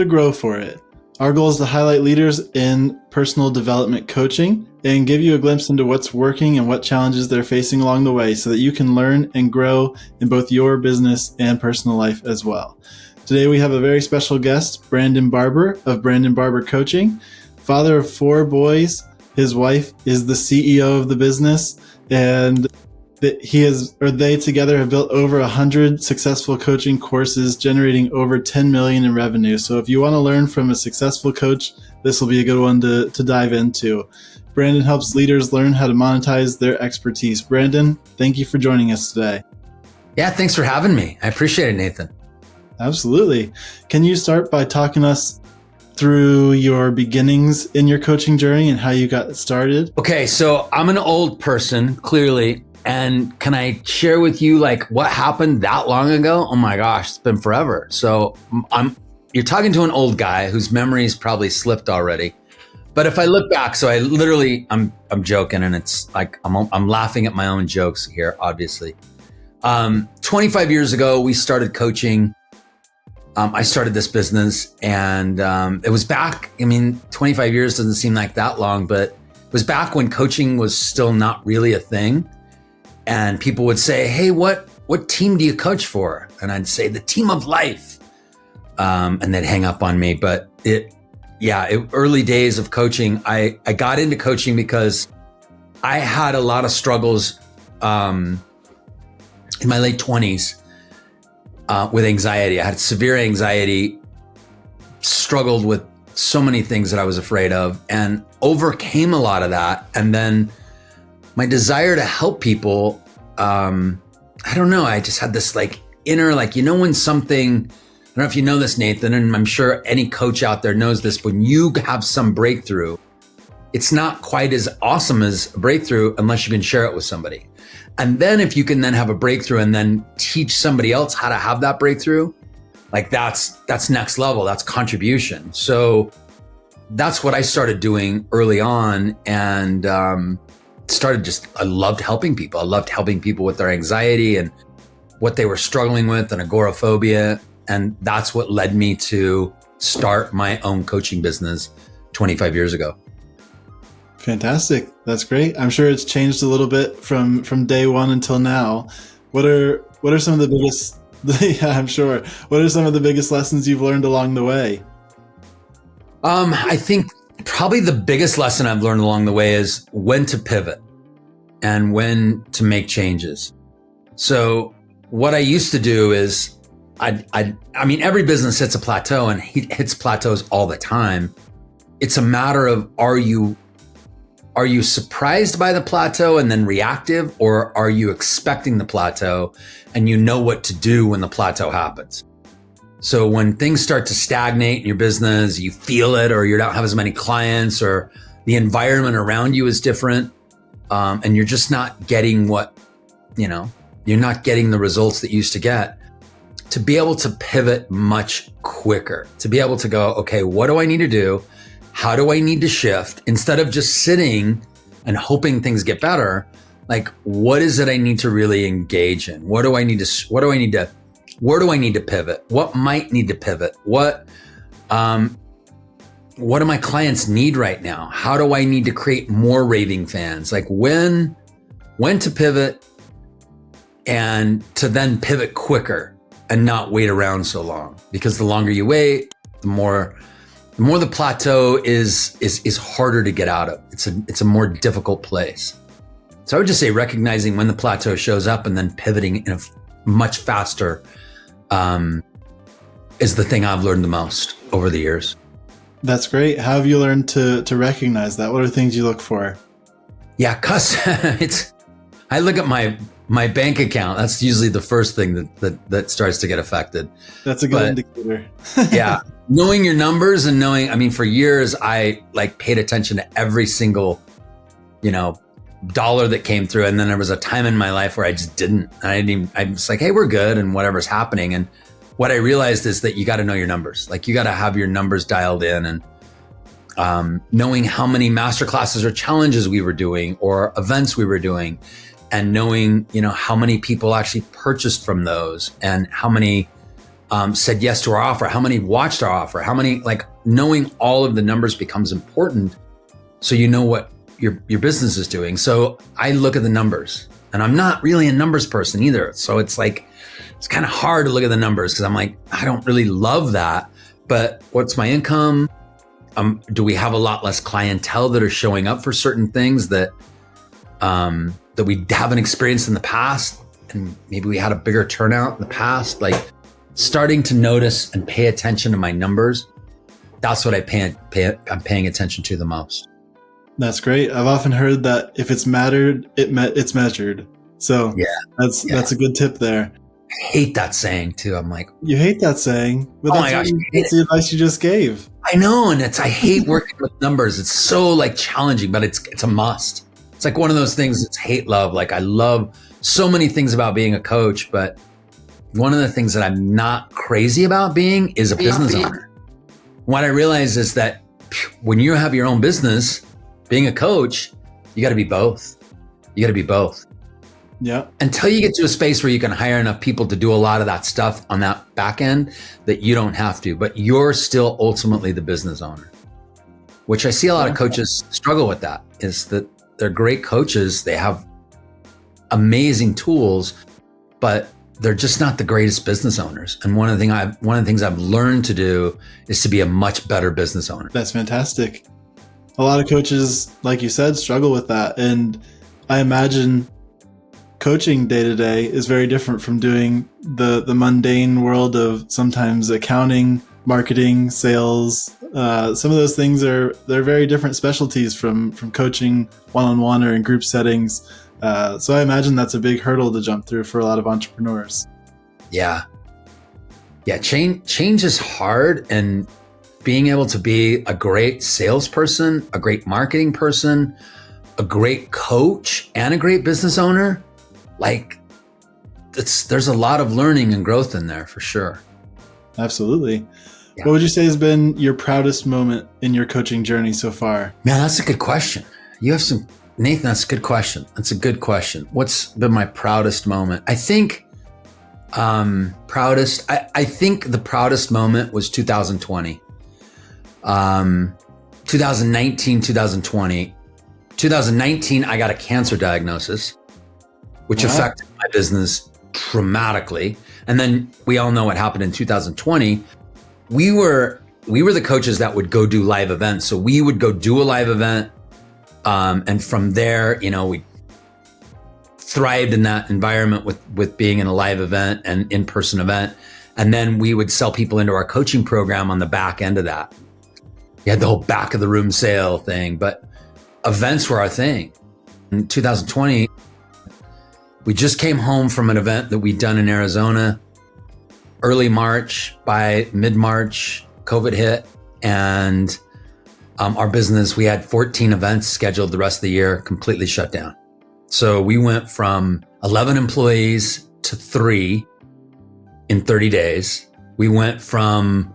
to grow for it. Our goal is to highlight leaders in personal development coaching and give you a glimpse into what's working and what challenges they're facing along the way so that you can learn and grow in both your business and personal life as well. Today we have a very special guest, Brandon Barber of Brandon Barber Coaching. Father of 4 boys, his wife is the CEO of the business, and they together have built over 100 successful coaching courses, generating over 10 million in revenue. So if you want to learn from a successful coach, this will be a good one to dive into. Brandon helps leaders learn how to monetize their expertise. Brandon, thank you for joining us today. Yeah, thanks for having me. I appreciate it, Nathan. Absolutely. Can you start by talking us through your beginnings in your coaching journey and how you got started? Okay, so I'm an old person, clearly. And can I share with you like what happened that long ago? Oh my gosh, it's been forever. So you're talking to an old guy whose memory's probably slipped already. But if I look back, so I'm joking, and it's like I'm laughing at my own jokes here, obviously. 25 years ago, we started coaching. I started this business, and it was back. 25 years doesn't seem like that long, but it was back when coaching was still not really a thing. And people would say, hey, what team do you coach for? And I'd say the team of life. And they'd hang up on me. But early days of coaching, I got into coaching because I had a lot of struggles in my late 20s with anxiety. I had severe anxiety, struggled with so many things that I was afraid of, and overcame a lot of that. And then my desire to help people, I don't know, I just had this like inner, when something, I don't know if you know this, Nathan, and I'm sure any coach out there knows this, when you have some breakthrough, it's not quite as awesome as a breakthrough unless you can share it with somebody. And then if you can then have a breakthrough and then teach somebody else how to have that breakthrough, like that's next level, that's contribution. So that's what I started doing early on, and I loved helping people. I loved helping people with their anxiety and what they were struggling with and agoraphobia. And that's what led me to start my own coaching business 25 years ago. Fantastic. That's great. I'm sure it's changed a little bit from day one until now. What are some of the biggest, yeah, I'm sure. What are some of the biggest lessons you've learned along the way? I think probably the biggest lesson I've learned along the way is when to pivot and when to make changes. So what I used to do is every business hits a plateau, and hits plateaus all the time. It's a matter of, are you surprised by the plateau and then reactive, or are you expecting the plateau and you know what to do when the plateau happens? So when things start to stagnate in your business, you feel it, or you don't have as many clients, or the environment around you is different, and you're just not getting you're not getting the results that you used to get, to be able to pivot much quicker, to be able to go, okay, what do I need to do? How do I need to shift? Instead of just sitting and hoping things get better, like, what is it I need to really engage in? Where do I need to pivot? What might need to pivot? What do my clients need right now? How do I need to create more raving fans? Like when to pivot, and to then pivot quicker and not wait around so long. Because the longer you wait, the more the plateau is harder to get out of. It's a more difficult place. So I would just say recognizing when the plateau shows up and then pivoting in a much faster is the thing I've learned the most over the years. That's great. How have you learned to recognize that? What are things you look for? Yeah, cause I look at my bank account. That's usually the first thing that starts to get affected. That's a good indicator. Yeah. Knowing your numbers and for years, I paid attention to every single, dollar that came through. And then there was a time in my life where I just didn't. I'm just like, hey, we're good. And whatever's happening. And what I realized is that you got to know your numbers. Like, you got to have your numbers dialed in, and knowing how many masterclasses or challenges we were doing or events we were doing, and knowing, how many people actually purchased from those, and how many said yes to our offer, how many watched our offer, how many, like knowing all of the numbers becomes important. So you know what your business is doing. So I look at the numbers, and I'm not really a numbers person either. So it's like, it's kind of hard to look at the numbers because I'm like, I don't really love that. But what's my income? Do we have a lot less clientele that are showing up for certain things that we haven't experienced in the past? And maybe we had a bigger turnout in the past, like starting to notice and pay attention to my numbers. That's what I'm paying attention to the most. That's great. I've often heard that if it's mattered, it's measured. So yeah, that's a good tip there. I hate that saying too. I'm like, you hate that saying, but that's the advice you just gave. I know, and I hate working with numbers. It's so like challenging, but it's a must. It's like one of those things. It's hate love. Like I love so many things about being a coach, but one of the things that I'm not crazy about being is a business owner. What I realize is that when you have your own business, being a coach, you got to be both. You got to be both. Yeah. Until you get to a space where you can hire enough people to do a lot of that stuff on that back end that you don't have to, but you're still ultimately the business owner, which I see a lot of coaches struggle with. That is that they're great coaches. They have amazing tools, but they're just not the greatest business owners. And one of the things I've learned to do is to be a much better business owner. That's fantastic. A lot of coaches, like you said, struggle with that. And I imagine coaching day to day is very different from doing the mundane world of sometimes accounting, marketing, sales. Some of those things they're very different specialties from coaching one-on-one or in group settings. So I imagine that's a big hurdle to jump through for a lot of entrepreneurs. Yeah. Change is hard, and being able to be a great salesperson, a great marketing person, a great coach, and a great business owner, like there's a lot of learning and growth in there for sure. Absolutely. Yeah. What would you say has been your proudest moment in your coaching journey so far? Man, that's a good question. Nathan, that's a good question. That's a good question. What's been my proudest moment? I think I think the proudest moment was 2020. 2019, 2020. 2019, I got a cancer diagnosis, which affected my business dramatically. And then we all know what happened in 2020. We were the coaches that would go do live events. So we would go do a live event. And from there, we thrived in that environment with being in a live event and in-person event. And then we would sell people into our coaching program on the back end of that. You had the whole back of the room sale thing, but events were our thing. In 2020, we just came home from an event that we'd done in Arizona. Early March, by mid-March, COVID hit, and our business, we had 14 events scheduled the rest of the year, completely shut down. So we went from 11 employees to 3 in 30 days. We went from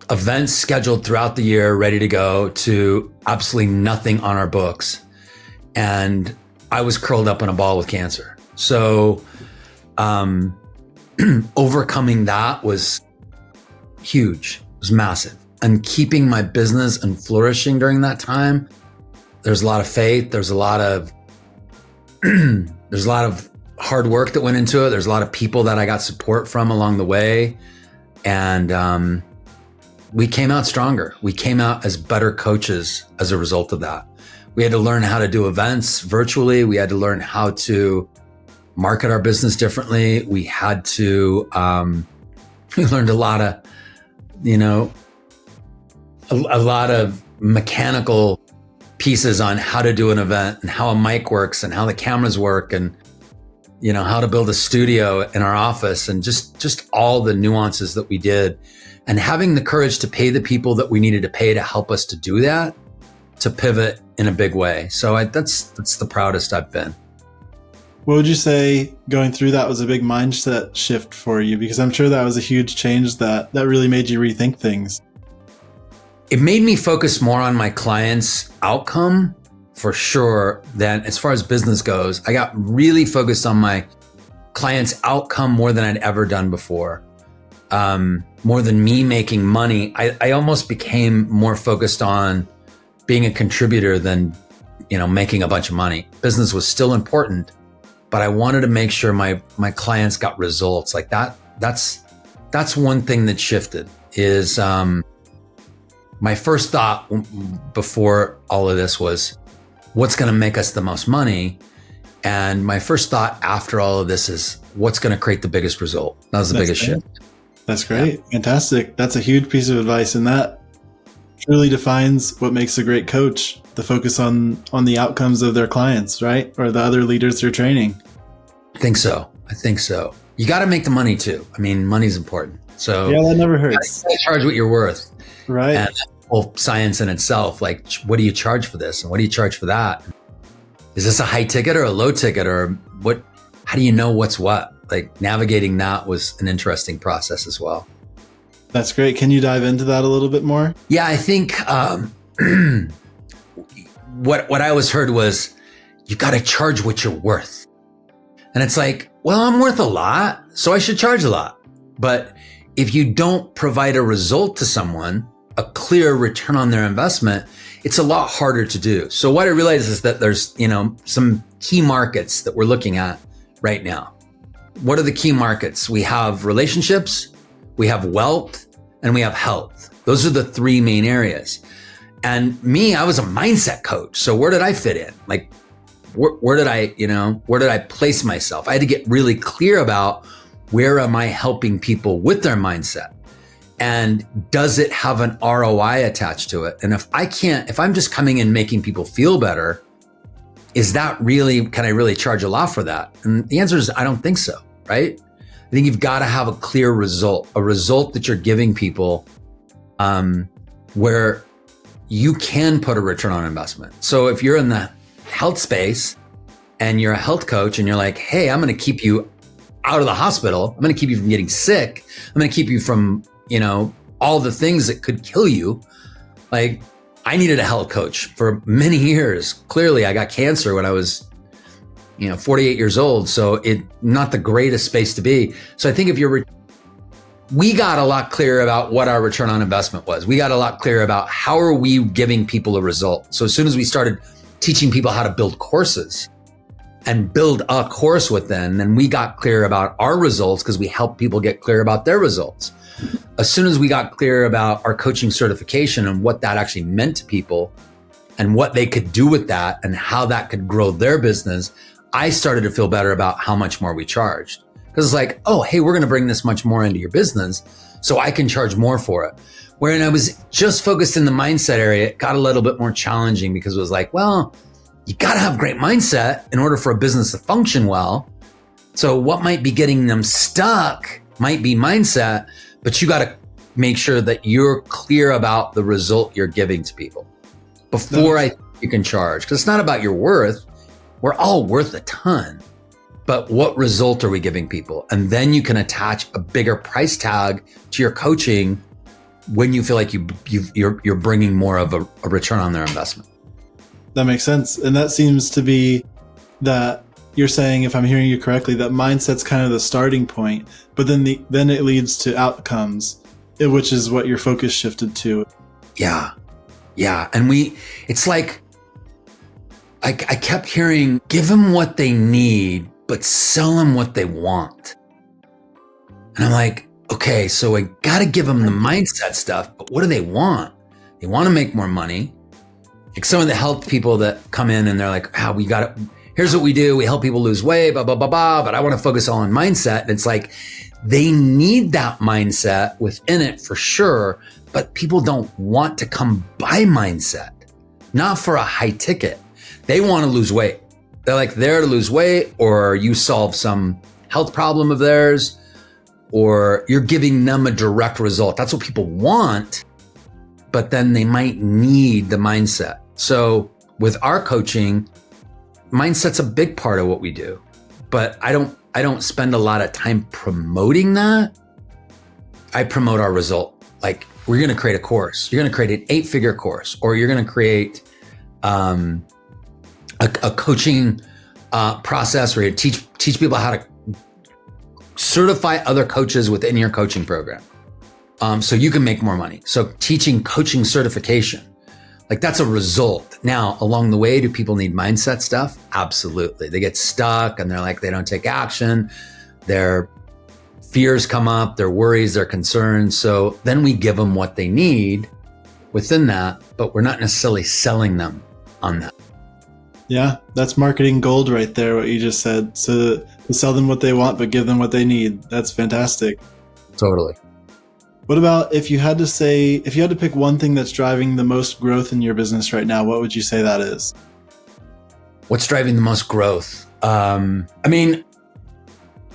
events scheduled throughout the year, ready to go, to absolutely nothing on our books. And I was curled up in a ball with cancer. So overcoming that was huge. It was massive. And keeping my business and flourishing during that time, there's a lot of faith. There's a lot of hard work that went into it. There's a lot of people that I got support from along the way. And we came out stronger. We came out as better coaches as a result of that. We had to learn how to do events virtually. We had to learn how to market our business differently. We had to, we learned a lot of, a lot of mechanical pieces on how to do an event and how a mic works and how the cameras work and, how to build a studio in our office and just all the nuances that we did, and having the courage to pay the people that we needed to pay to help us to do that, to pivot in a big way. So that's the proudest I've been. What would you say going through that was a big mindset shift for you? Because I'm sure that was a huge change that really made you rethink things. It made me focus more on my client's outcome, for sure, than as far as business goes. I got really focused on my client's outcome more than I'd ever done before. more than me making money, I almost became more focused on being a contributor than, making a bunch of money. Business was still important, but I wanted to make sure my clients got results. Like that's one thing that shifted is, my first thought before all of this was, what's going to make us the most money? And my first thought after all of this is, what's going to create the biggest result? That was the biggest shift. That's great. Yeah. Fantastic. That's a huge piece of advice. And that truly defines what makes a great coach, the focus on the outcomes of their clients, right? Or the other leaders they're training. I think so. You got to make the money too. I mean, money's important. So yeah, that never hurts. You gotta charge what you're worth. Right. And that's whole science in itself. Like, what do you charge for this? And what do you charge for that? Is this a high ticket or a low ticket, or what? How do you know what's what? Like, navigating that was an interesting process as well. That's great. Can you dive into that a little bit more? Yeah, I think what I always heard was, you got to charge what you're worth. And it's like, well, I'm worth a lot, so I should charge a lot. But if you don't provide a result to someone, a clear return on their investment, it's a lot harder to do. So what I realized is that there's, some key markets that we're looking at right now. What are the key markets? We have relationships, we have wealth, and we have health. Those are the three main areas. And me, I was a mindset coach. So where did I fit in? Like, where did I place myself? I had to get really clear about, where am I helping people with their mindset? And does it have an ROI attached to it? And if I'm just coming in making people feel better, can I really charge a lot for that? And the answer is, I don't think so, right? I think you've got to have a clear result, a result that you're giving people, where you can put a return on investment. So if you're in the health space and you're a health coach and you're like, hey, I'm going to keep you out of the hospital. I'm going to keep you from getting sick. I'm going to keep you from, all the things that could kill you. Like, I needed a health coach for many years. Clearly, I got cancer when I was, 48 years old. So not the greatest space to be. So I think we got a lot clearer about what our return on investment was. We got a lot clearer about how are we giving people a result. So as soon as we started teaching people how to build courses and build a course with them, then we got clear about our results because we help people get clear about their results. As soon as we got clear about our coaching certification and what that actually meant to people and what they could do with that and how that could grow their business, I started to feel better about how much more we charged. Because it's like, oh, hey, we're going to bring this much more into your business, so I can charge more for it. Wherein I was just focused in the mindset area, it got a little bit more challenging because it was like, well, you got to have great mindset in order for a business to function well. So what might be getting them stuck might be mindset, but you got to make sure that you're clear about the result you're giving to people before you can charge. Because it's not about your worth. We're all worth a ton. But what result are we giving people? And then you can attach a bigger price tag to your coaching when you feel like you're bringing more of a return on their investment. That makes sense. And that seems to be that you're saying, if I'm hearing you correctly, that mindset's kind of the starting point, but then it leads to outcomes, which is what your focus shifted to. Yeah. And it's like, I kept hearing, give them what they need, but sell them what they want. And I'm like, okay, so I got to give them the mindset stuff, but what do they want? They want to make more money. Like some of the health people that come in and they're like, here's what we do. We help people lose weight, blah, blah, blah, blah. But I want to focus all on mindset. And it's like, they need that mindset within it for sure. But people don't want to come buy mindset, not for a high ticket. They want to lose weight. They're like there to lose weight, or you solve some health problem of theirs, or you're giving them a direct result. That's what people want, but then they might need the mindset. So with our coaching, mindset's a big part of what we do, but I don't spend a lot of time promoting that. I promote our result. Like, we're going to create a course. You're going to create an 8-figure course, or you're going to create a coaching process where you teach people how to certify other coaches within your coaching program. So you can make more money. So teaching coaching certification, like that's a result. Now, along the way, do people need mindset stuff? Absolutely. They get stuck and they're like, they don't take action. Their fears come up, their worries, their concerns. So then we give them what they need within that, but we're not necessarily selling them on that. Yeah, that's marketing gold right there, what you just said. So to sell them what they want, but give them what they need. That's fantastic. Totally. What about if you had to pick one thing that's driving the most growth in your business right now, what would you say that is? What's driving the most growth?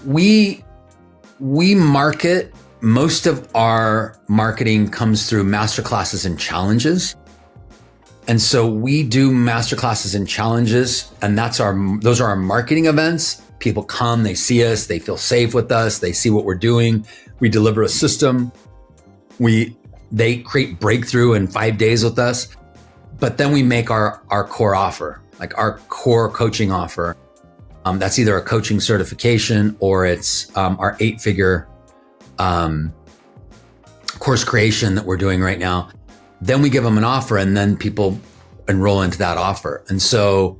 We market, most of our marketing comes through masterclasses and challenges. And so we do masterclasses and challenges, and those are our marketing events. People come, they see us, they feel safe with us, they see what we're doing. We deliver a system. They create breakthrough in 5 days with us. But then we make our core offer, like our core coaching offer. That's either a coaching certification or it's our 8-figure course creation that we're doing right now. Then we give them an offer and then people enroll into that offer. And so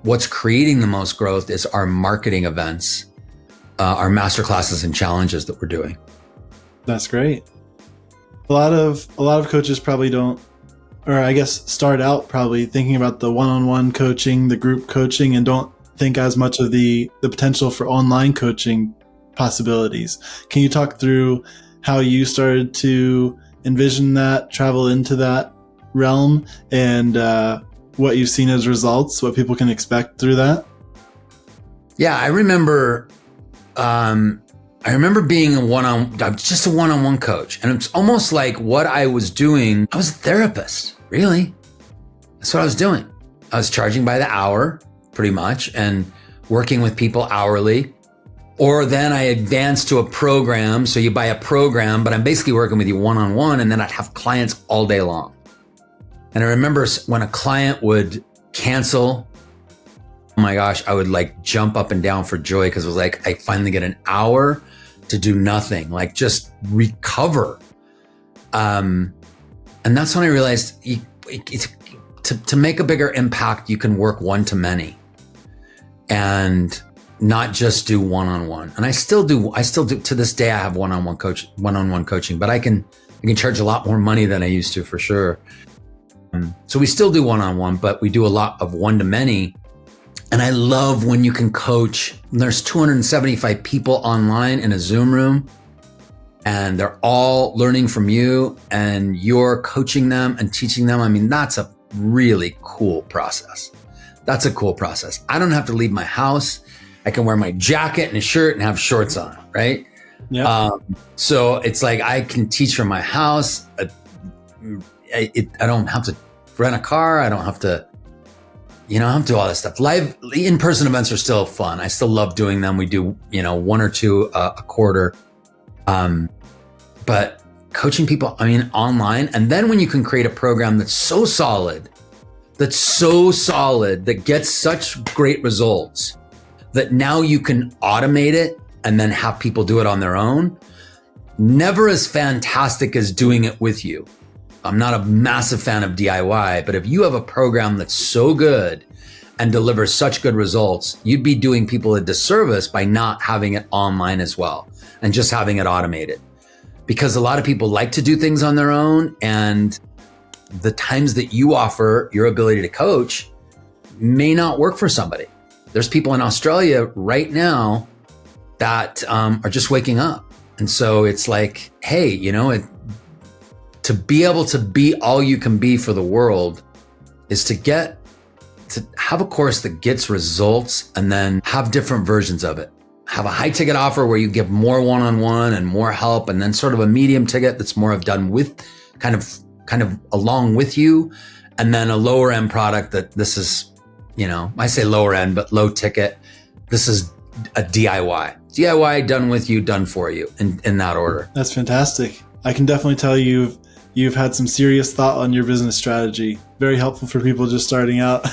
what's creating the most growth is our marketing events, our masterclasses and challenges that we're doing. That's great. A lot of coaches probably don't, or I guess start out probably thinking about the one-on-one coaching, the group coaching, and don't think as much of the potential for online coaching possibilities. Can you talk through how you started to envision that, travel into that realm, and what you've seen as results, what people can expect through that? Yeah, I remember being just a one-on-one coach. And it's almost like what I was doing, I was a therapist, really. That's what I was doing. I was charging by the hour, pretty much, and working with people hourly. Or then I advanced to a program. So you buy a program, but I'm basically working with you one-on-one, and then I'd have clients all day long. And I remember when a client would cancel, oh my gosh, I would like jump up and down for joy because it was like, I finally get an hour to do nothing, like just recover. And that's when I realized to make a bigger impact, you can work one-to-many and not just do one-on-one. And I still do to this day. I have one-on-one coaching, but I can charge a lot more money than I used to, for sure. So we still do one-on-one, but we do a lot of one-to-many. And I love when you can coach. There's 275 people online in a Zoom room, and they're all learning from you, and you're coaching them and teaching them. I mean, that's a really cool process. That's a cool process. I don't have to leave my house. I can wear my jacket and a shirt and have shorts on, right? Yeah. So it's like I can teach from my house. I don't have to rent a car. I don't have to, I don't have to do all this stuff. Live in-person events are still fun. I still love doing them. We do, 1 or 2 a quarter. But coaching people, online. And then when you can create a program that's so solid, that gets such great results, that now you can automate it and then have people do it on their own. Never as fantastic as doing it with you. I'm not a massive fan of DIY, but if you have a program that's so good and delivers such good results, you'd be doing people a disservice by not having it online as well and just having it automated. Because a lot of people like to do things on their own, and the times that you offer your ability to coach may not work for somebody. There's people in Australia right now that are just waking up. And so it's like, hey, to be able to be all you can be for the world is to have a course that gets results and then have different versions of it. Have a high ticket offer where you give more one-on-one and more help, and then sort of a medium ticket that's more of done with kind of along with you, and then a lower end product that this is, I say lower end, but low ticket. This is a DIY done with you, done for you in that order. That's fantastic. I can definitely tell you've had some serious thought on your business strategy. Very helpful for people just starting out.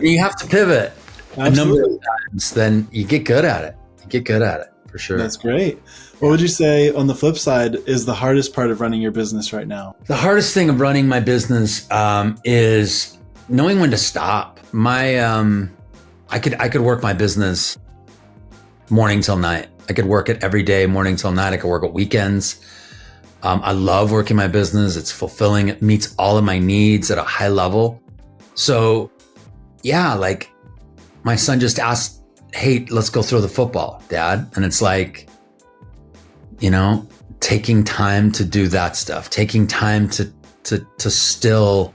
You have to pivot. a number Absolutely. of times, then you get good at it. You get good at it for sure. That's great. What would you say on the flip side is the hardest part of running your business right now? The hardest thing of running my business is knowing when to stop. I could work my business morning till night. I could work it every day, morning till night. I could work at weekends. I love working my business. It's fulfilling. It meets all of my needs at a high level. So yeah, like my son just asked, hey, let's go throw the football, Dad. And it's like, taking time to do that stuff, taking time to still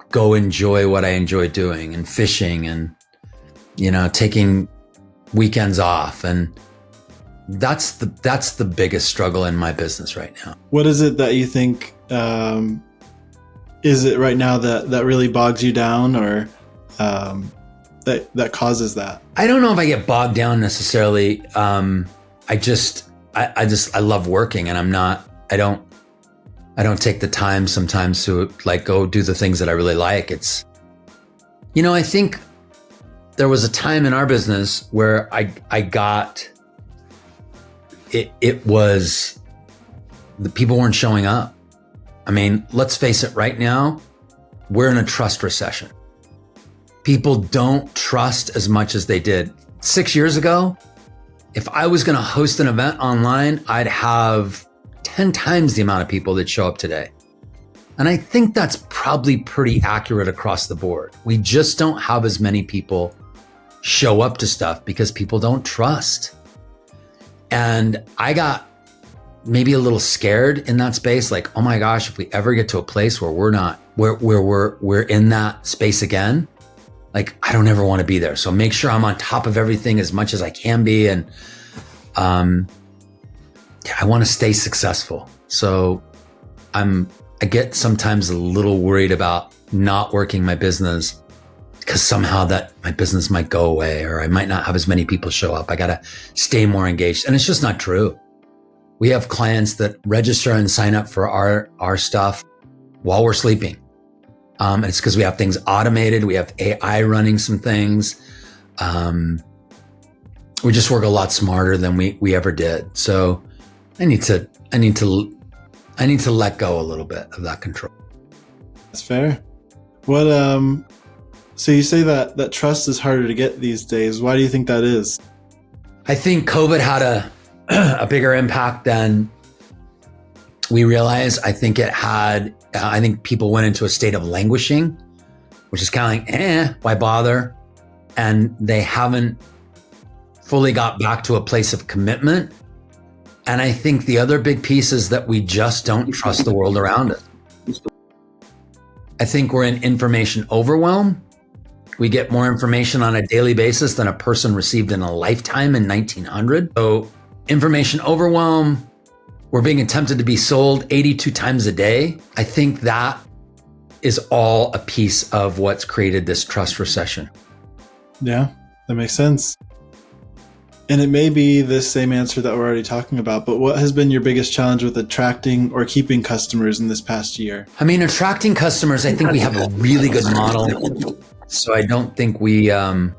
go enjoy what I enjoy doing, and fishing, and, taking weekends off. And that's the biggest struggle in my business right now. What is it that you think, is it right now that really bogs you down, or that causes that? I don't know if I get bogged down necessarily. I love working, and I don't take the time sometimes to like go do the things that I really like. It's, I think there was a time in our business where I got, it was the people weren't showing up. I mean, let's face it, right now, we're in a trust recession. People don't trust as much as they did 6 years ago. If I was going to host an event online, I'd have 10 times the amount of people that show up today. And I think that's probably pretty accurate across the board. We just don't have as many people show up to stuff because people don't trust. And I got maybe a little scared in that space. Like, oh my gosh, if we ever get to a place where we're in that space again, like, I don't ever want to be there. So make sure I'm on top of everything as much as I can be. And I want to stay successful. So I get sometimes a little worried about not working my business because somehow that my business might go away, or I might not have as many people show up. I got to stay more engaged. And it's just not true. We have clients that register and sign up for our stuff while we're sleeping. It's because we have things automated. We have AI running some things. We just work a lot smarter than we ever did. So I need to let go a little bit of that control. That's fair. What, so you say that trust is harder to get these days. Why do you think that is? I think COVID had a bigger impact than we realized. I think I think people went into a state of languishing, which is kind of like, why bother? And they haven't fully got back to a place of commitment. And I think the other big piece is that we just don't trust the world around us. I think we're in information overwhelm. We get more information on a daily basis than a person received in a lifetime in 1900. So information overwhelm. We're being attempted to be sold 82 times a day. I think that is all a piece of what's created this trust recession. Yeah, that makes sense. And it may be the same answer that we're already talking about, but what has been your biggest challenge with attracting or keeping customers in this past year? I mean, attracting customers, I think we have a really good model. So I don't think we have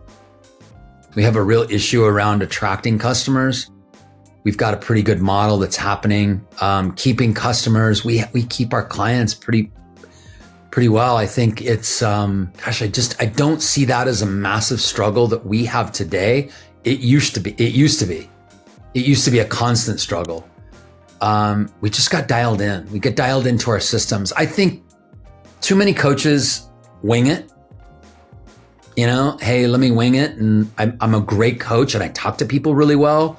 a real issue around attracting customers. We've got a pretty good model that's happening. Keeping customers, we keep our clients pretty well. I think it's, I don't see that as a massive struggle that we have today. It used to be a constant struggle. We just got dialed in. We get dialed into our systems. I think too many coaches wing it. Hey, let me wing it. And I'm a great coach and I talk to people really well.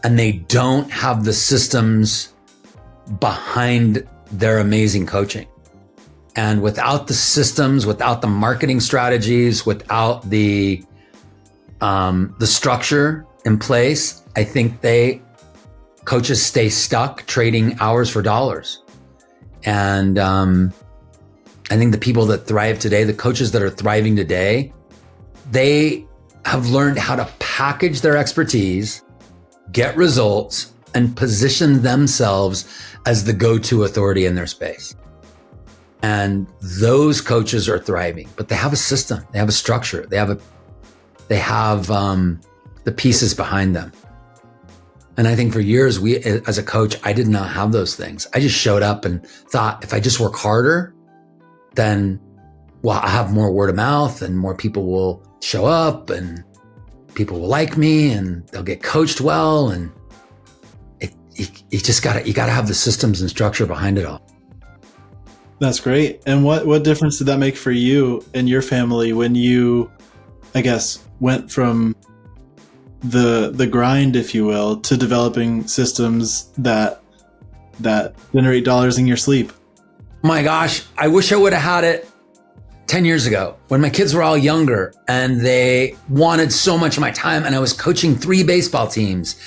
And they don't have the systems behind their amazing coaching. And without the systems, without the marketing strategies, without the structure in place, I think coaches stay stuck trading hours for dollars. And I think the people that thrive today, the coaches that are thriving today, they have learned how to package their expertise, get results, and position themselves as the go-to authority in their space. And those coaches are thriving, but they have a system, they have a structure, they have They have the pieces behind them. And I think for years, as a coach, I did not have those things. I just showed up and thought, if I just work harder, then, well, I have more word of mouth and more people will show up and people will like me and they'll get coached well. And you gotta have the systems and structure behind it all. That's great. And what difference did that make for you and your family when you, I guess, went from the grind, if you will, to developing systems that generate dollars in your sleep? My gosh, I wish I would have had it 10 years ago when my kids were all younger and they wanted so much of my time, and I was coaching 3 baseball teams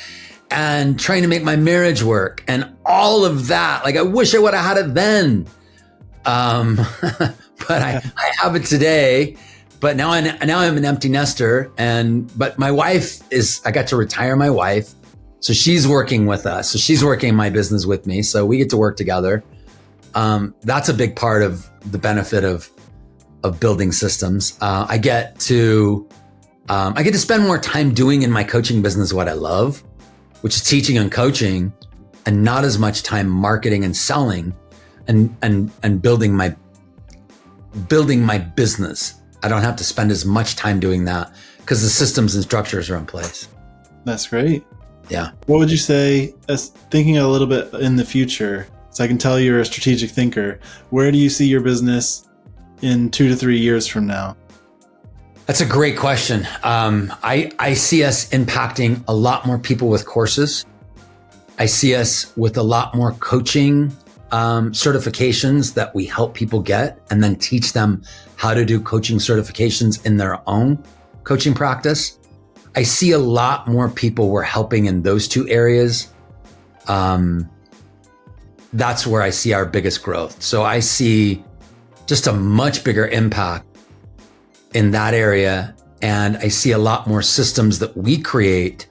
and trying to make my marriage work and all of that. Like, I wish I would have had it then. But I have it today. But now I'm an empty nester, but my wife I got to retire my wife. So she's working with us. So she's working in my business with me. So we get to work together. That's a big part of the benefit of building systems. I get to spend more time doing in my coaching business what I love, which is teaching and coaching, and not as much time marketing and selling and building my business. I don't have to spend as much time doing that because the systems and structures are in place. That's great. Yeah. What would you say, as thinking a little bit in the future, so I can tell you're a strategic thinker, where do you see your business in 2 to 3 years from now? That's a great question. I see us impacting a lot more people with courses. I see us with a lot more coaching certifications that we help people get and then teach them how to do coaching certifications in their own coaching practice. I see a lot more people we're helping in those 2 areas. That's where I see our biggest growth. So I see just a much bigger impact in that area. And I see a lot more systems that we create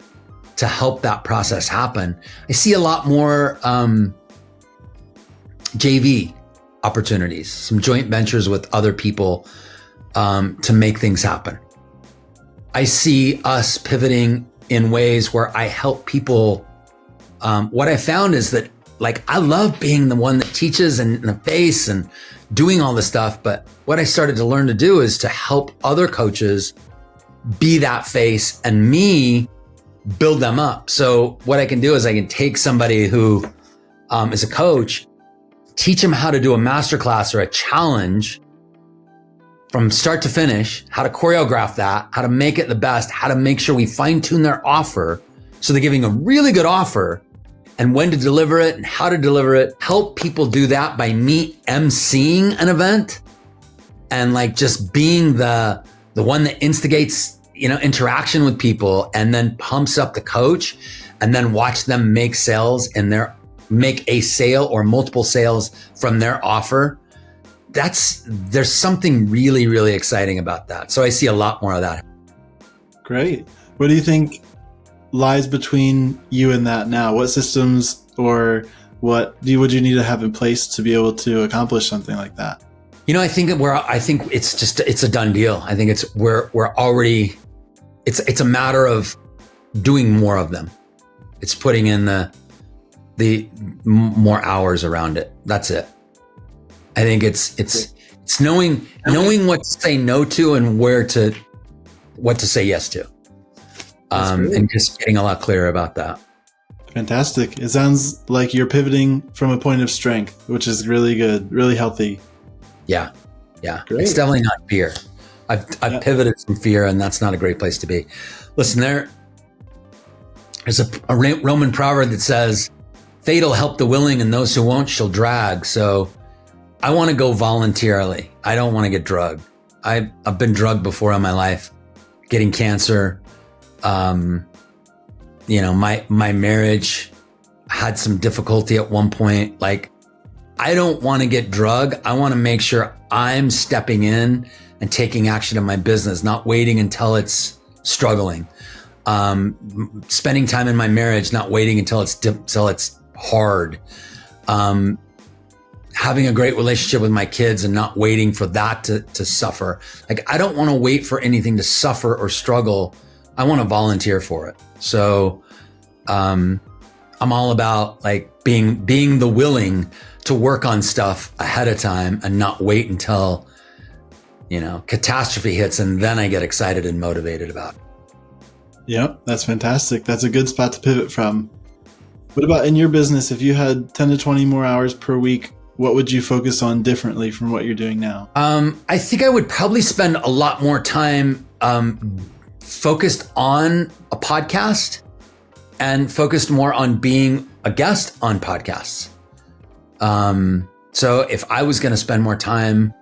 to help that process happen. I see a lot more JV opportunities, some joint ventures with other people to make things happen. I see us pivoting in ways where I help people. What I found is that, like, I love being the one that teaches and in the face and doing all this stuff. But what I started to learn to do is to help other coaches be that face and me build them up. So what I can do is I can take somebody who is a coach, teach them how to do a masterclass or a challenge from start to finish, how to choreograph that, how to make it the best, how to make sure we fine tune their offer so they're giving a really good offer, and when to deliver it and how to deliver it. Help people do that by me emceeing an event and like just being the one that instigates, interaction with people and then pumps up the coach, and then watch them make make a sale or multiple sales from their offer. There's something really, really exciting about that. So I see a lot more of that. Great. What do you think lies between you and that now? What systems or what would you need to have in place to be able to accomplish something like that? I think it's a done deal. I think we're already, it's a matter of doing more of them. It's putting in the more hours around it. That's it. I think it's knowing what to say no to and what to say yes to. And just getting a lot clearer about that. Fantastic. It sounds like you're pivoting from a point of strength, which is really good, really healthy. Yeah. Great. It's definitely not fear. I've pivoted from fear, and that's not a great place to be. Listen, there's a Roman proverb that says, "Fate will help the willing, and those who won't shall drag." So I want to go voluntarily. I don't want to get drugged. I've been drugged before in my life, getting cancer. My marriage had some difficulty at one point. Like, I don't want to get drugged. I want to make sure I'm stepping in and taking action in my business, not waiting until it's struggling. Spending time in my marriage, not waiting until it's hard. having a great relationship with my kids and not waiting for that to suffer. Like, I don't want to wait for anything to suffer or struggle. I want to volunteer for it. So, I'm all about like being the willing to work on stuff ahead of time and not wait until, catastrophe hits and then I get excited and motivated about it. Yep, that's fantastic. That's a good spot to pivot from. What about in your business? If you had 10 to 20 more hours per week, what would you focus on differently from what you're doing now? I think I would probably spend a lot more time focused on a podcast and focused more on being a guest on podcasts. So if I was going to spend more time,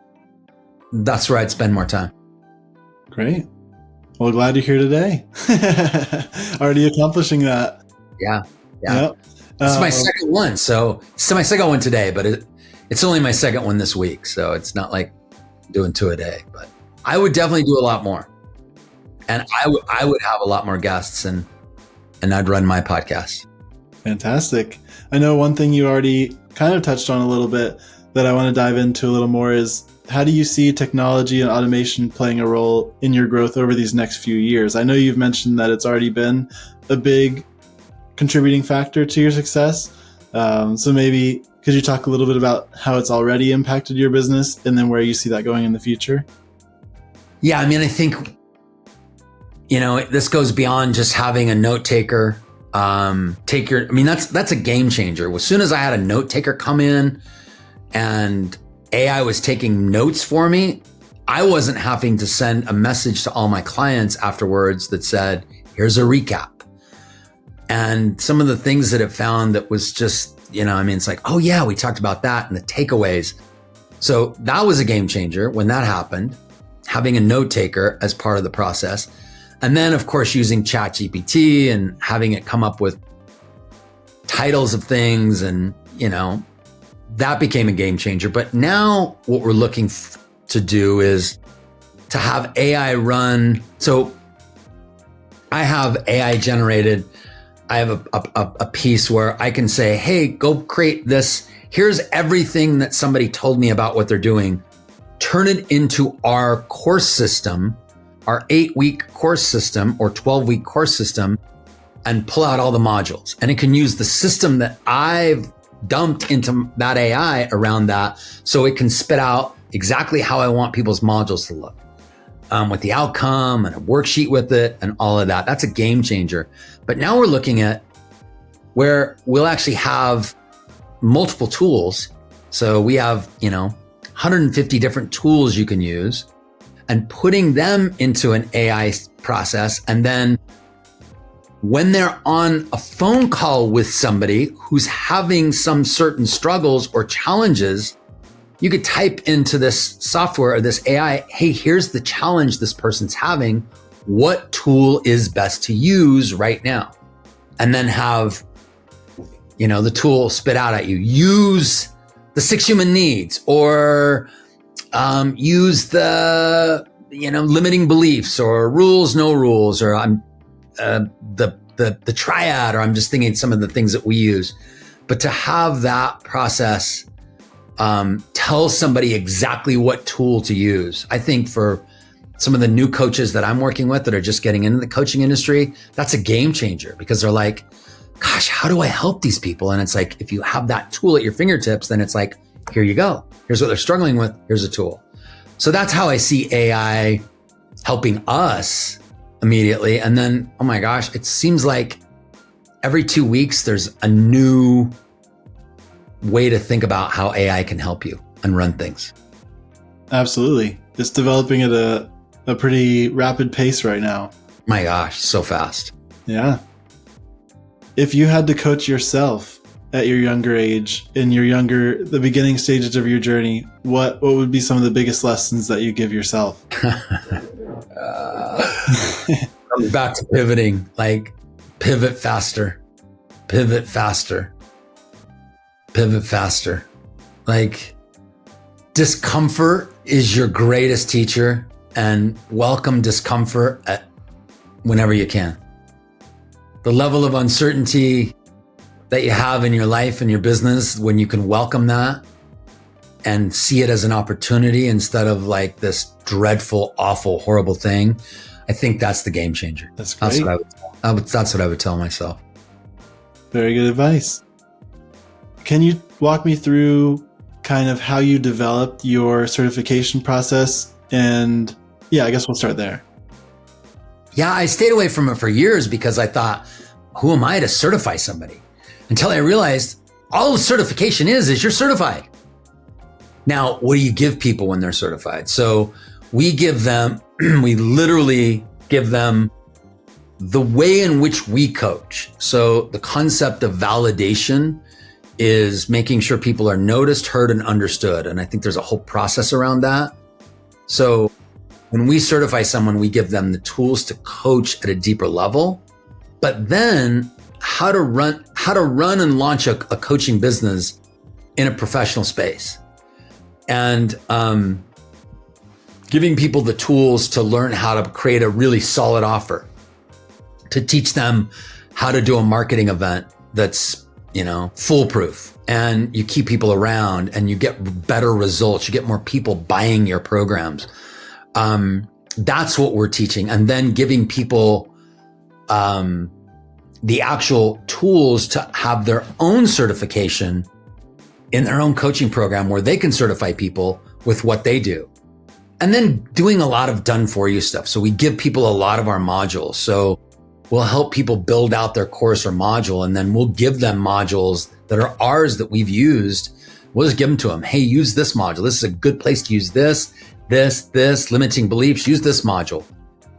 that's where I'd spend more time. Great. Well, glad you're here today. Already accomplishing that. Yeah. Yep. It's my second one. So it's my second one today, but it's only my second one this week. So it's not like doing 2 a day, but I would definitely do a lot more. And I would have a lot more guests and I'd run my podcast. Fantastic. I know one thing you already kind of touched on a little bit that I want to dive into a little more is, how do you see technology and automation playing a role in your growth over these next few years? I know you've mentioned that it's already been a big contributing factor to your success. So maybe could you talk a little bit about how it's already impacted your business and then where you see that going in the future? Yeah, I mean, I think, this goes beyond just having a note taker. That's a game changer. As soon as I had a note taker come in and AI was taking notes for me, I wasn't having to send a message to all my clients afterwards that said, here's a recap. And some of the things that it found that was just, it's like, oh yeah, we talked about that and the takeaways. So that was a game changer when that happened, having a note taker as part of the process. And then of course, using ChatGPT and having it come up with titles of things and, that became a game changer. But now what we're looking to do is to have AI run. So I have AI generated. I have a piece where I can say, hey, go create this. Here's everything that somebody told me about what they're doing. Turn it into our course system, our 8-week course system or 12-week course system, and pull out all the modules. And it can use the system that I've dumped into that AI around that, so it can spit out exactly how I want people's modules to look, with the outcome and a worksheet with it and all of that. That's a game changer. But now we're looking at where we'll actually have multiple tools. So we have, 150 different tools you can use and putting them into an AI process. And then when they're on a phone call with somebody who's having some certain struggles or challenges, you could type into this software or this AI, hey, here's the challenge this person's having. What tool is best to use right now? And then have, the tool spit out at you. Use the 6 human needs or use the, limiting beliefs or rules, no rules, or the triad, or I'm just thinking some of the things that we use. But to have that process tell somebody exactly what tool to use, I think for some of the new coaches that I'm working with that are just getting into the coaching industry, that's a game changer because they're like, gosh, how do I help these people? And it's like, if you have that tool at your fingertips, then it's like, here you go. Here's what they're struggling with. Here's a tool. So that's how I see AI helping us immediately. And then, oh my gosh, it seems like every 2 weeks, there's a new way to think about how AI can help you and run things. Absolutely. It's developing at a pretty rapid pace right now. My gosh, so fast. Yeah. If you had to coach yourself at your younger age, the beginning stages of your journey, what would be some of the biggest lessons that you give yourself? Back to pivoting, like pivot faster, pivot faster, pivot faster. Like discomfort is your greatest teacher, and welcome discomfort whenever you can. The level of uncertainty that you have in your life and your business, when you can welcome that and see it as an opportunity instead of like this dreadful, awful, horrible thing, I think that's the game changer. That's great. That's what I would tell myself. Very good advice. Can you walk me through kind of how you developed your certification process? And yeah, I guess we'll start there. Yeah, I stayed away from it for years because I thought, who am I to certify somebody? Until I realized all certification is you're certified. Now, what do you give people when they're certified? So we literally give them the way in which we coach. So the concept of validation is making sure people are noticed, heard, and understood. And I think there's a whole process around that. So when we certify someone, we give them the tools to coach at a deeper level, but then how to run and launch a coaching business in a professional space. And giving people the tools to learn how to create a really solid offer, to teach them how to do a marketing event that's, foolproof, and you keep people around and you get better results. You get more people buying your programs. That's what we're teaching. And then giving people the actual tools to have their own certification in their own coaching program where they can certify people with what they do. And then doing a lot of done for you stuff. So we give people a lot of our modules. So we'll help people build out their course or module, and then we'll give them modules that are ours that we've used. We'll just give them to them. Hey, use this module. This is a good place to use this, limiting beliefs, use this module.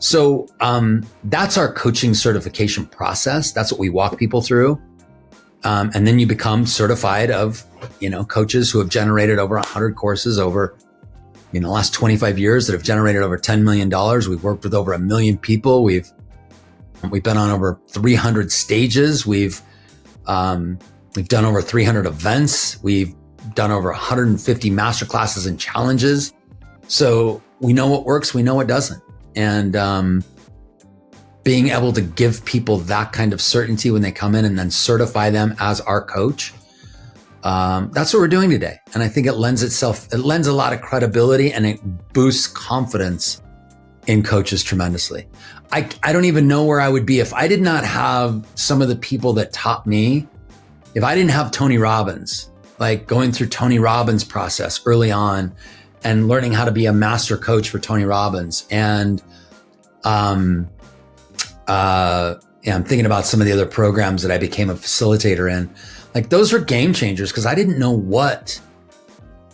So that's our coaching certification process. That's what we walk people through. And then you become certified of, coaches who have generated over 100 courses over, the last 25 years that have generated over $10 million. We've worked with over 1 million people. We've been on over 300 stages. We've done over 300 events. We've done over 150 masterclasses and challenges. So we know what works, we know what doesn't. And being able to give people that kind of certainty when they come in and then certify them as our coach, that's what we're doing today. And I think it lends a lot of credibility, and it boosts confidence in coaches tremendously. I don't even know where I would be if I did not have some of the people that taught me. If I didn't have Tony Robbins, like going through Tony Robbins' process early on and learning how to be a master coach for Tony Robbins. And I'm thinking about some of the other programs that I became a facilitator in. Like, those are game changers because I didn't know what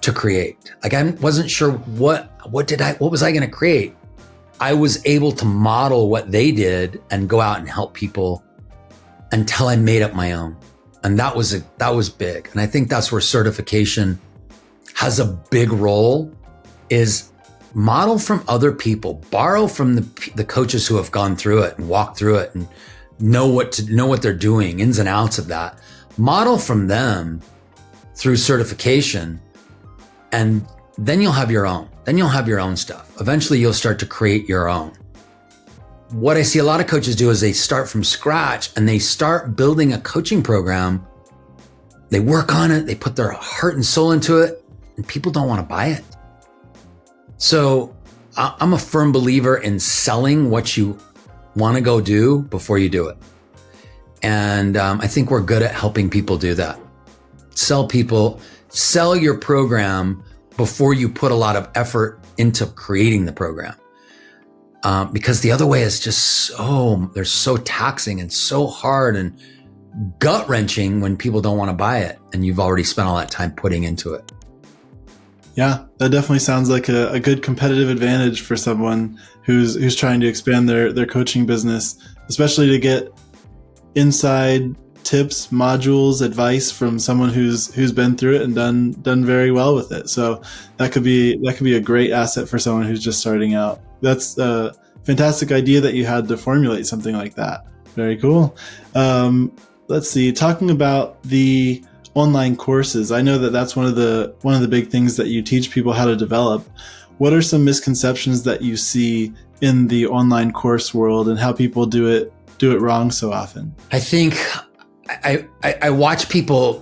to create. Like, I wasn't sure what was I going to create. I was able to model what they did and go out and help people until I made up my own. And that was big. And I think that's where certification has a big role, is model from other people, borrow from the coaches who have gone through it and walked through it and know what they're doing, ins and outs of that. Model from them through certification, and then you'll have your own. Then you'll have your own stuff. Eventually you'll start to create your own. What I see a lot of coaches do is they start from scratch and they start building a coaching program. They work on it, they put their heart and soul into it, and people don't want to buy it. So I'm a firm believer in selling what you want to go do before you do it. And I think we're good at helping people do that. Sell your program before you put a lot of effort into creating the program. Because the other way is just they're so taxing and so hard and gut wrenching when people don't want to buy it and you've already spent all that time putting into it. Yeah, that definitely sounds like a good competitive advantage for someone who's trying to expand their coaching business, especially to get inside tips, modules, advice from someone who's been through it and done very well with it. So that could be a great asset for someone who's just starting out. That's a fantastic idea that you had to formulate something like that. Very cool. Let's see. Talking about the online courses, I know that that's one of the big things that you teach people how to develop. What are some misconceptions that you see in the online course world and how people do it wrong so often? I think I watch people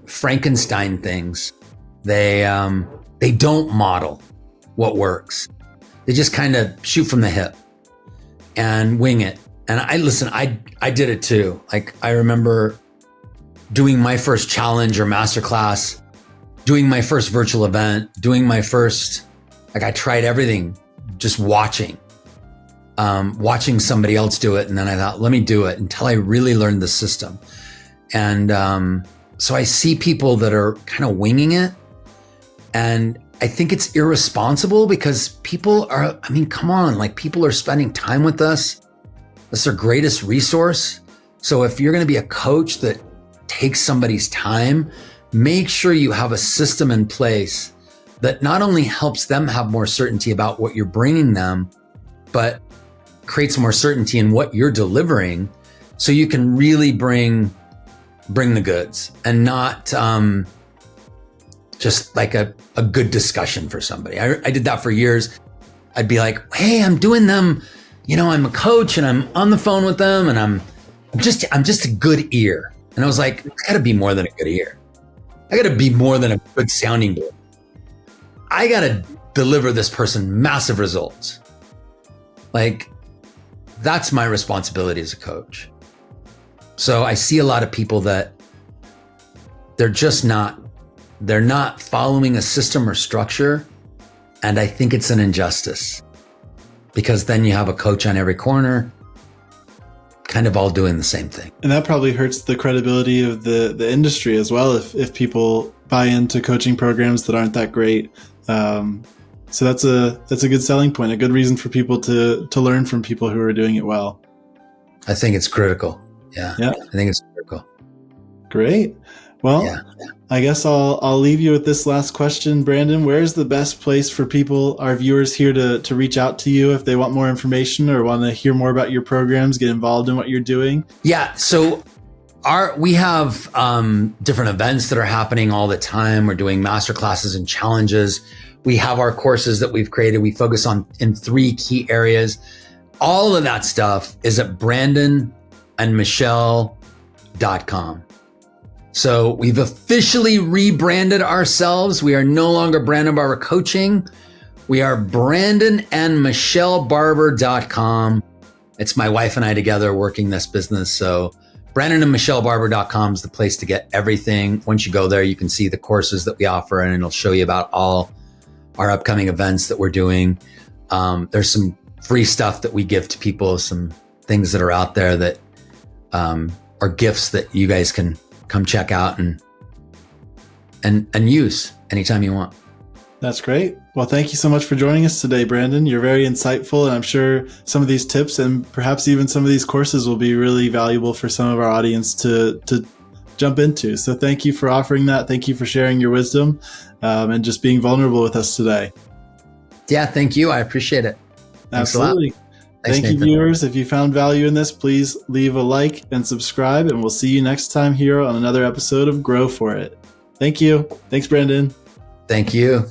Frankenstein things They don't model what works. They just kind of shoot from the hip and wing it. And I did it too. Like, I remember doing my first challenge or masterclass, doing my first virtual event, I tried everything, just watching somebody else do it. And then I thought, let me do it until I really learned the system. And so I see people that are kind of winging it. And I think it's irresponsible because people are, come on, like, people are spending time with us. That's their greatest resource. So if you're going to be a coach that takes somebody's time, make sure you have a system in place that not only helps them have more certainty about what you're bringing them, but creates more certainty in what you're delivering, so you can really bring the goods and not just like a good discussion for somebody. I did that for years. I'd be like, hey, I'm doing them, I'm a coach and I'm on the phone with them and I'm just a good ear. And I was like, I gotta be more than a good ear. I gotta be more than a good sounding board. I gotta deliver this person massive results. Like, that's my responsibility as a coach. So I see a lot of people that they're not following a system or structure. And I think it's an injustice, because then you have a coach on every corner, kind of all doing the same thing. And that probably hurts the credibility of the industry as well, if people buy into coaching programs that aren't that great. So that's a good selling point, a good reason for people to learn from people who are doing it well. I think it's critical. Yeah. I think it's critical. Great. Well, I guess I'll leave you with this last question, Brandon. Where's the best place for people, our viewers here, to reach out to you if they want more information or want to hear more about your programs, get involved in what you're doing? Yeah. So we have different events that are happening all the time. We're doing masterclasses and challenges. We have our courses that we've created. We focus on in 3 key areas. All of that stuff is at brandonandmichelle.com. So we've officially rebranded ourselves. We are no longer Brandon Barber Coaching. We are brandonandmichellebarber.com. It's my wife and I together working this business. So brandonandmichellebarber.com is the place to get everything. Once you go there, you can see the courses that we offer, and it'll show you about all our upcoming events that we're doing. There's some free stuff that we give to people, some things that are out there that are gifts that you guys can come check out and use anytime you want. That's great. Well, thank you so much for joining us today, Brandon. You're very insightful, and I'm sure some of these tips and perhaps even some of these courses will be really valuable for some of our audience to jump into. So thank you for offering that. Thank you for sharing your wisdom and just being vulnerable with us today. Yeah, thank you. I appreciate it. Thanks Absolutely. a lot. Thanks, Thank you, viewers. If you found value in this, please leave a like and subscribe, and we'll see you next time here on another episode of Grow For It. Thank you. Thanks, Brandon. Thank you.